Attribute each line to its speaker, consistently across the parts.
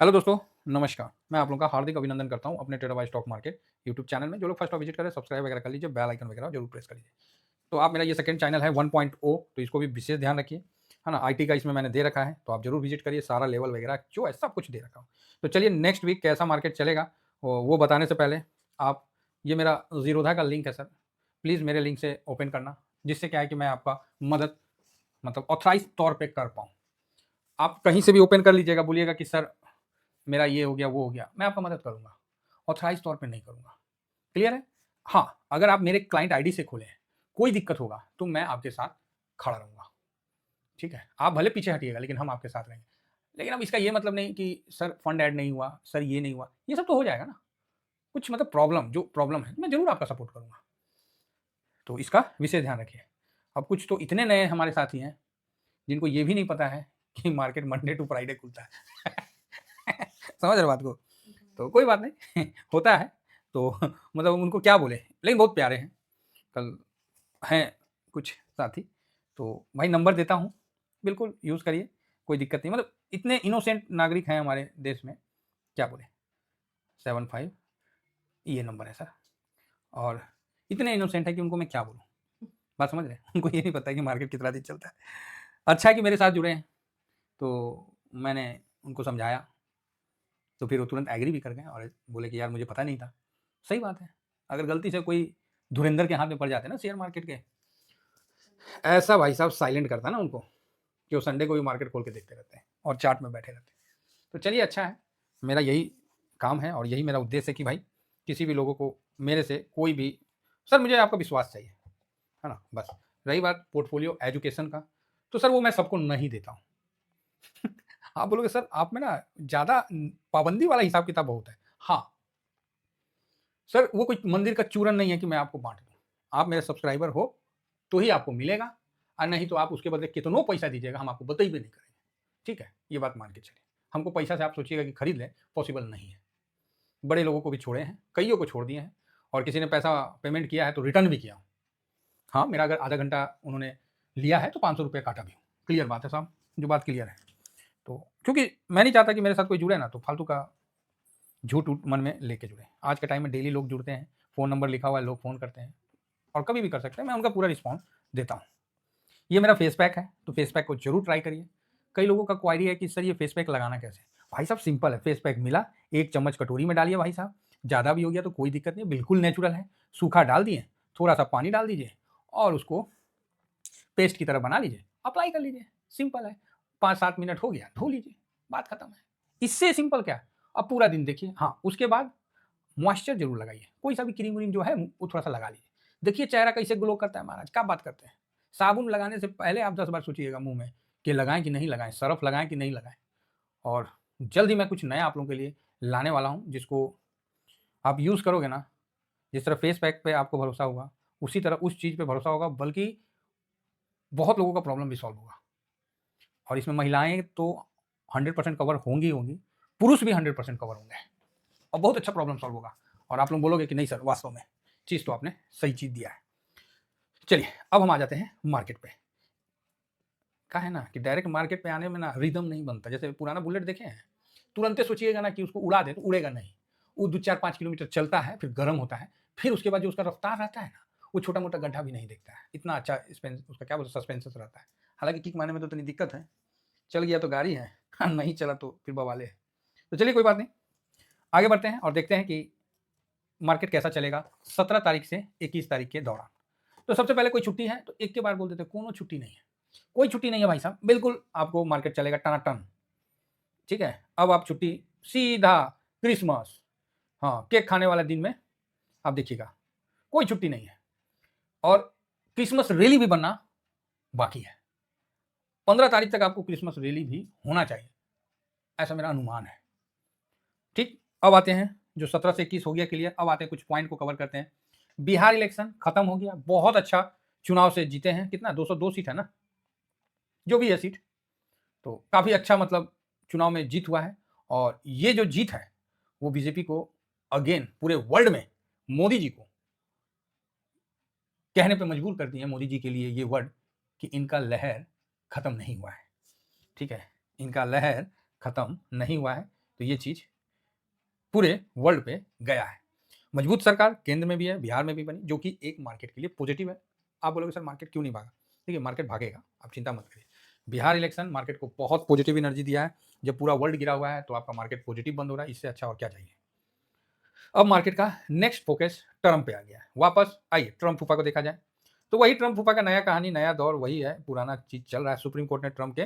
Speaker 1: Hello दोस्तों, नमस्कार। मैं आप लोगों का हार्दिक अभिनंदन करता हूँ अपने trader by stock market YouTube channel में। जो लोग फर्स्ट टाइम विजिट करें, सब्सक्राइब वगैरह कर लीजिए, बेल आइकन वगैरह जरूर प्रेस कर लीजिए। तो आप मेरा ये सेकंड चैनल है 1.0, तो इसको भी विशेष ध्यान रखिए, है ना। आईटी का इसमें मैंने दे रखा है, तो आप जरूर विजिट करिए। सारा लेवल वगैरह जो है सब कुछ दे रखा हूँ। तो चलिए, नेक्स्ट वीक कैसा मार्केट चलेगा वो बताने से पहले आप, ये मेरा जीरोधा का लिंक है सर, प्लीज़ मेरे लिंक से ओपन करना, जिससे क्या है कि मैं आपका मदद मतलब ऑथराइज तौर पर कर पाऊँ। आप कहीं से भी ओपन कर लीजिएगा, बोलिएगा कि सर मेरा ये हो गया, वो हो गया, मैं आपका मदद करूँगा, ऑथराइज़ तौर पे नहीं करूँगा। क्लियर है? हाँ, अगर आप मेरे क्लाइंट आईडी से खोले हैं, कोई दिक्कत होगा तो मैं आपके साथ खड़ा रहूँगा, ठीक है? आप भले पीछे हटिएगा, लेकिन हम आपके साथ रहेंगे। लेकिन अब इसका ये मतलब नहीं कि सर फंड ऐड नहीं हुआ, सर ये नहीं हुआ, ये सब तो हो जाएगा ना। कुछ मतलब प्रॉब्लम है, मैं ज़रूर आपका सपोर्ट करूँगा। तो इसका विशेष ध्यान रखिए। अब कुछ तो इतने नए हमारे साथी हैं, जिनको ये भी नहीं पता है कि मार्केट मंडे टू फ्राइडे खुलता है। समझ रहे हो बात को? तो कोई बात नहीं, होता है। तो मतलब उनको क्या बोले, लेकिन बहुत प्यारे हैं। कल हैं कुछ साथी, तो भाई नंबर देता हूँ, बिल्कुल यूज़ करिए, कोई दिक्कत नहीं। मतलब इतने इनोसेंट नागरिक हैं हमारे देश में, क्या बोले। 75 ये नंबर है सर, और इतने इनोसेंट है कि उनको मैं क्या बोलूँ। बात समझ रहे हैं? उनको ये नहीं पता है कि मार्केट कितना दिन चलता है। अच्छा है कि मेरे साथ जुड़े हैं, तो मैंने उनको समझाया, तो फिर वो तुरंत एग्री भी कर गए और बोले कि यार मुझे पता नहीं था। सही बात है, अगर गलती से कोई धुरंधर के हाथ में पड़ जाते ना शेयर मार्केट के, ऐसा भाई साहब साइलेंट करता ना उनको, कि वो संडे को भी मार्केट खोल के देखते रहते हैं और चार्ट में बैठे रहते हैं। तो चलिए, अच्छा है, मेरा यही काम है और यही मेरा उद्देश्य है कि भाई किसी भी लोगों को मेरे से कोई भी, सर मुझे आपका विश्वास चाहिए, है ना, बस। रही बात पोर्टफोलियो एजुकेशन का, तो सर वो मैं सबको नहीं देता हूँ। आप बोलोगे सर आप में ना ज़्यादा पाबंदी वाला हिसाब किताब बहुत है। हाँ सर, वो कोई मंदिर का चूरन नहीं है कि मैं आपको बाँट दूँ। आप मेरे सब्सक्राइबर हो, तो ही आपको मिलेगा, और नहीं तो आप उसके बदले कितनों पैसा दीजिएगा, हम आपको बतइबे नहीं करेंगे। ठीक है? ये बात मान के चलिए। हमको पैसा से आप सोचिएगा कि खरीद लें, पॉसिबल नहीं है। बड़े लोगों को भी छोड़े हैं, कइयों को छोड़ दिए हैं, और किसी ने पैसा पेमेंट किया है तो रिटर्न भी किया हूँ। हाँ, मेरा अगर आधा घंटा उन्होंने लिया है तो ₹500 काटा भी हूँ। क्लियर बात है साहब, जो बात क्लियर है। तो क्योंकि मैं नहीं चाहता कि मेरे साथ कोई जुड़े ना तो फालतू का झूठ उठ मन में लेके जुड़े। आज के टाइम में डेली लोग जुड़ते हैं, फ़ोन नंबर लिखा हुआ है, लोग फ़ोन करते हैं, और कभी भी कर सकते हैं, मैं उनका पूरा रिस्पॉन्स देता हूँ। ये मेरा फेस पैक है, तो फेस पैक को जरूर ट्राई करिए। कई लोगों का क्वारी है कि सर ये फेस पैक लगाना कैसे। भाई साहब सिंपल है, फेस पैक मिला, 1 चम्मच कटोरी में डालिए भाई साहब, ज़्यादा भी हो गया तो कोई दिक्कत नहीं, बिल्कुल नेचुरल है। सूखा डाल दिए, थोड़ा सा पानी डाल दीजिए, और उसको पेस्ट की तरह बना लीजिए, अप्लाई कर लीजिए, सिंपल है। 5-7 मिनट हो गया, धो लीजिए, बात खत्म है। इससे सिंपल क्या है। अब पूरा दिन देखिए। हाँ, उसके बाद मॉइस्चर जरूर लगाइए, कोई सा भी क्रीम व्रीम जो है वो थोड़ा सा लगा लीजिए। देखिए चेहरा कैसे ग्लो करता है महाराज, क्या बात करते हैं। साबुन लगाने से पहले आप 10 बार सोचिएगा मुंह में कि लगाएं कि नहीं लगाएं, सरफ लगाएं कि नहीं लगाएं। और जल्द ही मैं कुछ नया आप लोगों के लिए लाने वाला हूं, जिसको आप यूज़ करोगे ना, जिस तरह फेस पैक पे आपको भरोसा होगा, उसी तरह उस चीज़ पे भरोसा होगा, बल्कि बहुत लोगों का प्रॉब्लम भी सॉल्व होगा। और इसमें महिलाएं तो 100% कवर होंगी होंगी, पुरुष भी 100% कवर होंगे, और बहुत अच्छा प्रॉब्लम सॉल्व होगा। और आप लोग बोलोगे कि नहीं सर, वास्तव में चीज़ तो आपने सही चीज़ दिया है। चलिए, अब हम आ जाते हैं मार्केट पे। क्या है ना कि डायरेक्ट मार्केट पे आने में ना रिदम नहीं बनता। जैसे पुराना बुलेट देखे हैं, तुरंत सोचिएगा ना कि उसको उड़ा दे, तो उड़ेगा नहीं। वो 2-4-5 किलोमीटर चलता है, फिर गर्म होता है, फिर उसके बाद जो उसका रफ्तार रहता है ना, वो छोटा मोटा गड्ढा भी नहीं देखता है। इतना अच्छा उसका क्या बोलते सस्पेंशन रहता है। हालांकि किक मारने में तो इतनी दिक्कत है, चल गया तो गाड़ी है, नहीं चला तो फिर बवाले है। तो चलिए कोई बात नहीं, आगे बढ़ते हैं और देखते हैं कि मार्केट कैसा चलेगा 17 तारीख से 21 तारीख के दौरान। तो सबसे पहले कोई छुट्टी है तो एक के बार बोल देते, कोनो छुट्टी नहीं है, कोई छुट्टी नहीं है भाई साहब, बिल्कुल आपको मार्केट चलेगा टनाटन। ठीक है, अब आप छुट्टी सीधा क्रिसमस, हाँ केक खाने वाले दिन में आप देखिएगा, कोई छुट्टी नहीं है। और क्रिसमस रैली भी बनना बाकी है। 15 तारीख तक आपको क्रिसमस रैली भी होना चाहिए, ऐसा मेरा अनुमान है। ठीक, अब आते हैं जो 17 से 21 हो गया क्लियर। अब आते हैं कुछ पॉइंट को कवर करते हैं। बिहार इलेक्शन खत्म हो गया, बहुत अच्छा चुनाव से जीते हैं। कितना, 202 सीट है ना, जो भी है सीट, तो काफी अच्छा मतलब चुनाव में जीत हुआ है। और ये जो जीत है वो बीजेपी को अगेन पूरे वर्ल्ड में मोदी जी को कहने पे मजबूर करती है, मोदी जी के लिए ये वर्ड, कि इनका लहर खत्म नहीं हुआ है। ठीक है, इनका लहर खत्म नहीं हुआ है, तो ये चीज़ पूरे वर्ल्ड पे गया है। मजबूत सरकार केंद्र में भी है, बिहार में भी बनी, जो कि एक मार्केट के लिए पॉजिटिव है। आप बोलोगे सर मार्केट क्यों नहीं भागा? देखिए मार्केट भागेगा, आप चिंता मत करिए। बिहार इलेक्शन मार्केट को बहुत पॉजिटिव एनर्जी दिया है। जब पूरा वर्ल्ड गिरा हुआ है तो आपका मार्केट पॉजिटिव बंद हो रहा है, इससे अच्छा और क्या चाहिए। अब मार्केट का नेक्स्ट फोकस ट्रम्प पे आ गया है। वापस आइए ट्रम्प फूफा को देखा जाए तो वही ट्रम्प फूफा का नया कहानी, नया दौर वही है, पुराना चीज चल रहा है। सुप्रीम कोर्ट ने ट्रम्प के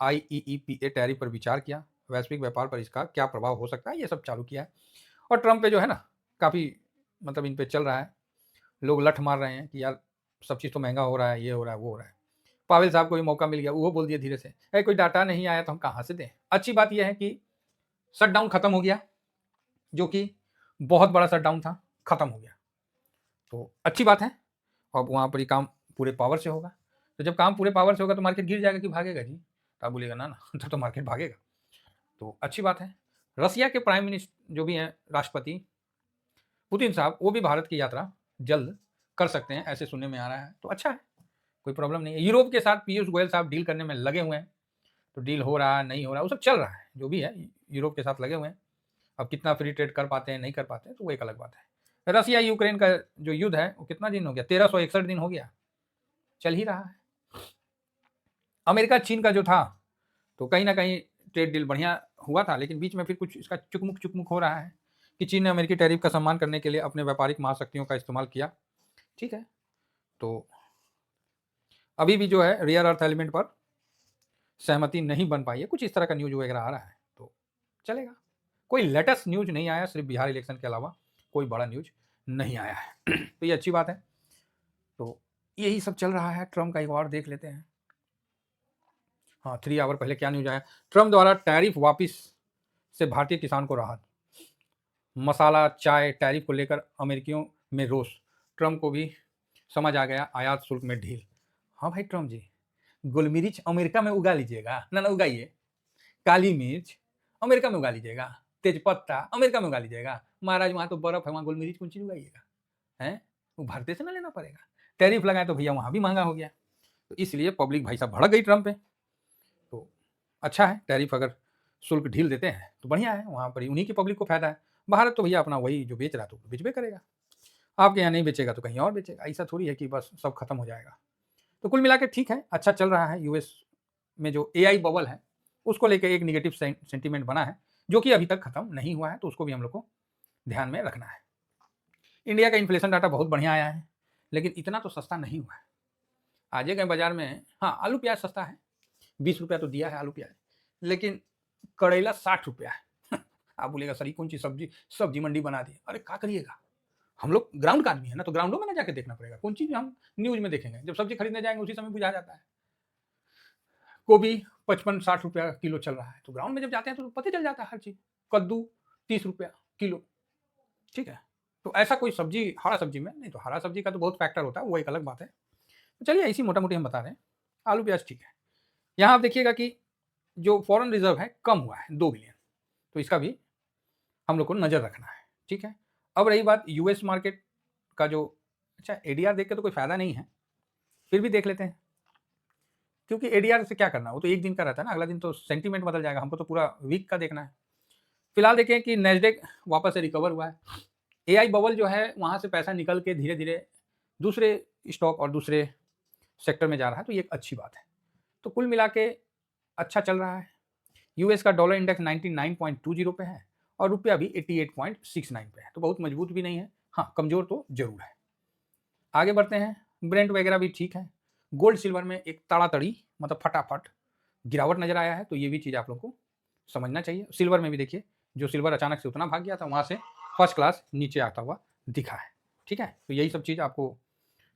Speaker 1: IEEPA टैरिफ पर विचार किया, वैश्विक व्यापार पर इसका क्या प्रभाव हो सकता है, ये सब चालू किया है। और ट्रम्प पे जो है ना काफ़ी मतलब इन पे चल रहा है, लोग लठ मार रहे हैं कि यार सब चीज़ तो महंगा हो रहा है, ये हो रहा है, वो हो रहा है। पावेल साहब को भी मौका मिल गया, वो बोल दिया धीरे से, अरे कोई डाटा नहीं आया तो हम कहाँ से दें। अच्छी बात यह है कि शटडाउन खत्म हो गया, जो कि बहुत बड़ा शटडाउन था, खत्म हो गया, तो अच्छी बात है। अब वहाँ पर ही काम पूरे पावर से होगा। तो जब काम पूरे पावर से होगा तो मार्केट गिर जाएगा कि भागेगा जी? तो आप बोलिएगा ना ना तब तो मार्केट भागेगा, तो अच्छी बात है। रसिया के प्राइम मिनिस्टर जो भी हैं, राष्ट्रपति पुतिन साहब, वो भी भारत की यात्रा जल्द कर सकते हैं, ऐसे सुनने में आ रहा है, तो अच्छा है, कोई प्रॉब्लम नहीं है। यूरोप के साथ पीयूष गोयल साहब डील करने में लगे हुए हैं, तो डील हो रहा है नहीं हो रहा है वो सब चल रहा है, जो भी है यूरोप के साथ लगे हुए हैं। अब कितना फ्री ट्रेड कर पाते हैं नहीं कर पाते हैं तो वो एक अलग बात है। रसिया यूक्रेन का जो युद्ध है वो कितना दिन हो गया, 1361 दिन हो गया, चल ही रहा है। अमेरिका चीन का जो था तो कहीं ना कहीं ट्रेड डील बढ़िया हुआ था, लेकिन बीच में फिर कुछ इसका चुकमुक चुकमुक हो रहा है कि चीन ने अमेरिकी टैरिफ का सम्मान करने के लिए अपने व्यापारिक महाशक्तियों का इस्तेमाल किया। ठीक है, तो अभी भी जो है रेयर अर्थ एलिमेंट पर सहमति नहीं बन पाई है, कुछ इस तरह का न्यूज वगैरह आ रहा है, तो चलेगा। कोई लेटेस्ट न्यूज नहीं आया, सिर्फ बिहार इलेक्शन के अलावा कोई बड़ा न्यूज नहीं आया है तो ये अच्छी बात है। तो यही सब चल रहा है। ट्रम्प का एक और देख लेते हैं। हाँ, 3 आवर पहले क्या न्यूज आया, ट्रम्प द्वारा टैरिफ वापिस से भारतीय किसान को राहत। मसाला चाय टैरिफ को लेकर अमेरिकियों में रोष, ट्रम्प को भी समझ आ गया आयात शुल्क में ढील। हाँ भाई ट्रम्प जी, गोल मिर्च अमेरिका में उगा लीजिएगा ना, उगाइए। काली मिर्च अमेरिका में उगा लीजिएगा, तेजपत्ता अमेरिका में उगा लीजिएगा। महाराज वहाँ तो बर्फ है, वहाँ गोल मिर्च कौन चीज उगाइएगा, है वो भारत से ना लेना पड़ेगा। टैरिफ लगाए तो भैया वहाँ भी महंगा हो गया, तो इसलिए पब्लिक भाई साहब भड़क गई ट्रम्प पे। तो अच्छा है, टैरिफ अगर शुल्क ढील देते हैं तो बढ़िया है, वहाँ पर उन्हीं की पब्लिक को फायदा है। भारत तो भैया अपना वही जो बेच रहा तो बेचबे करेगा, आपके यहाँ नहीं बेचेगा तो कहीं और बेचेगा, ऐसा थोड़ी है कि बस सब खत्म हो जाएगा। तो कुल मिला के ठीक है, अच्छा चल रहा है। यूएस में जो AI बबल है उसको लेकर एक निगेटिव सेंटीमेंट बना है, जो कि अभी तक खत्म नहीं हुआ है, तो उसको भी हम लोग को ध्यान में रखना है। इंडिया का इन्फ्लेशन डाटा बहुत बढ़िया आया है, लेकिन इतना तो सस्ता नहीं हुआ है। आज गए बाजार में, हाँ आलू प्याज सस्ता है, 20 रुपया तो दिया है आलू प्याज, लेकिन करेला 60 रुपया है आप बोलेगा सर कौन सी सब्जी सब्जी मंडी बना दी, अरे क्या करिएगा, हम लोग ग्राउंड का आदमी है ना, तो ग्राउंडों में ना जाके देखना पड़ेगा, कौन चीज हम न्यूज में देखेंगे, जब सब्जी खरीदने जाएंगे उसी समय बुझा जाता है। गोभी 55-60 रुपया किलो चल रहा है, तो ग्राउंड में जब जाते हैं तो पता चल जाता है हर चीज। कद्दू 30 रुपया किलो, ठीक है। तो ऐसा कोई सब्जी, हरा सब्जी में नहीं, तो हरा सब्जी का तो बहुत फैक्टर होता है, वो एक अलग बात है। तो चलिए ऐसी मोटा मोटी हम बता रहे हैं। आलू प्याज ठीक है। यहाँ आप देखिएगा कि जो फॉरेन रिजर्व है कम हुआ है 2 बिलियन, तो इसका भी हम लोग को नज़र रखना है, ठीक है। अब रही बात यूएस मार्केट का जो, अच्छा एडीआर देख के तो कोई फायदा नहीं है, फिर भी देख लेते हैं, क्योंकि एडीआर से क्या करना, वो तो एक दिन का रहता है ना, अगला दिन तो सेंटीमेंट बदल जाएगा, हमको तो पूरा वीक का देखना है। फिलहाल देखें कि नेस्डेक वापस से रिकवर हुआ है। AI बबल जो है वहाँ से पैसा निकल के धीरे धीरे दूसरे स्टॉक और दूसरे सेक्टर में जा रहा है, तो ये एक अच्छी बात है। तो कुल मिला के अच्छा चल रहा है। यूएस का डॉलर इंडेक्स 99.20 पे है और रुपया भी 88.69 पे है, तो बहुत मजबूत भी नहीं है, हाँ कमजोर तो जरूर है। आगे बढ़ते हैं, ब्रेंट वगैरह भी ठीक है। गोल्ड सिल्वर में एक तड़ातड़ी मतलब फटाफट गिरावट नजर आया है, तो ये भी चीज़ आप लोग को समझना चाहिए। सिल्वर में भी देखिए, जो सिल्वर अचानक से उतना भाग गया था वहाँ से फर्स्ट क्लास नीचे आता हुआ दिखा है, ठीक है। तो यही सब चीज़ आपको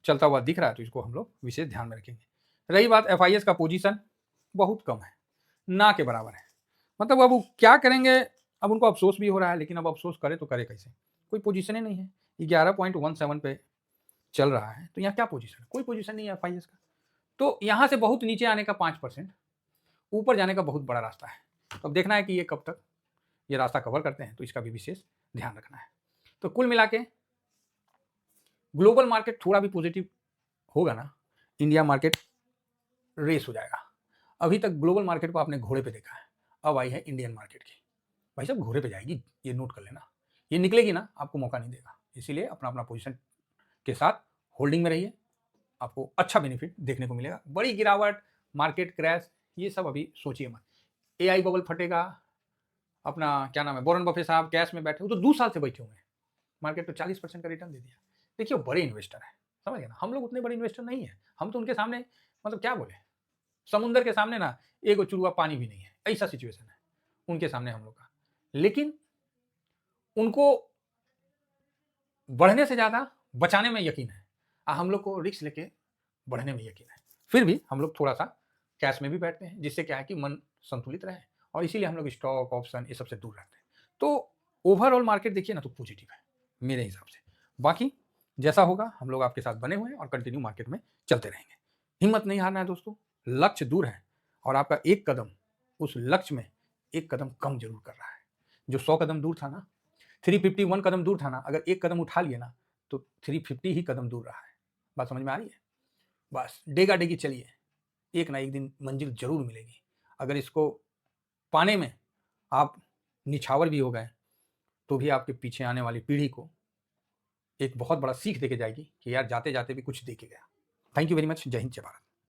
Speaker 1: चलता हुआ दिख रहा है, तो इसको हम लोग विशेष ध्यान में रखेंगे। रही बात FIS का पोजीशन बहुत कम है, ना के बराबर है, मतलब अब वो क्या करेंगे, अब उनको अफसोस भी हो रहा है, लेकिन अब अफसोस करे तो करे कैसे, कोई पोजीशन ही नहीं है। 11.17 पे चल रहा है, तो यहाँ क्या पोजीशन, कोई पोजीशन नहीं है FIS का। तो यहाँ से बहुत नीचे आने का 5%, ऊपर जाने का बहुत बड़ा रास्ता है। तो अब देखना है कि ये कब तक ये रास्ता कवर करते हैं, तो इसका भी विशेष ध्यान रखना है। तो कुल मिला के ग्लोबल मार्केट थोड़ा भी पॉजिटिव होगा ना, इंडिया मार्केट रेस हो जाएगा। अभी तक ग्लोबल मार्केट को आपने घोड़े पे देखा है, अब आई है इंडियन मार्केट की, भाई साहब घोड़े पे जाएगी, ये नोट कर लेना। ये निकलेगी ना, आपको मौका नहीं देगा। इसीलिए अपना पोजीशन के साथ होल्डिंग में रहिए, आपको अच्छा बेनिफिट देखने को मिलेगा। बड़ी गिरावट, मार्केट क्रैश, ये सब अभी सोचिए मत। एआई बबल फटेगा, अपना क्या नाम है, वॉरेन बफे साहब कैश में बैठे, वो तो 2 साल से बैठे हुए हैं, मार्केट तो 40% का रिटर्न दे दिया। देखिए वो बड़े इन्वेस्टर हैं, समझ गए ना, हम लोग उतने बड़े इन्वेस्टर नहीं है। हम तो उनके सामने मतलब क्या बोले, समुंदर के सामने ना एक चुरुआ पानी भी नहीं है, ऐसा सिचुएशन है उनके सामने हम लोग का। लेकिन उनको बढ़ने से ज्यादा बचाने में यकीन है, हम लोग को रिस्क लेके बढ़ने में यकीन है। फिर भी हम लोग थोड़ा सा कैश में भी बैठते हैं, जिससे क्या है कि मन संतुलित रहे, और इसीलिए हम लोग स्टॉक ऑप्शन ये सबसे दूर रहते हैं। तो ओवरऑल मार्केट देखिए ना तो पॉजिटिव है मेरे हिसाब से। बाकी जैसा होगा हम लोग आपके साथ बने हुए हैं और कंटिन्यू मार्केट में चलते रहेंगे। हिम्मत नहीं हारना है दोस्तों, लक्ष्य दूर है और आपका एक कदम उस लक्ष्य में एक कदम कम जरूर कर रहा है। जो 100 कदम दूर था ना, 351 कदम दूर था ना, अगर एक कदम उठा लिए ना तो 350 ही कदम दूर रहा है। बात समझ में आ रही है? बस डेगा डेगी चलिए, एक ना एक दिन मंजिल जरूर मिलेगी। अगर इसको पाने में आप निछावर भी हो गए तो भी आपके पीछे आने वाली पीढ़ी को एक बहुत बड़ा सीख देके जाएगी कि यार जाते जाते भी कुछ दे के गया। Thank you very much. जय हिंद, जय भारत।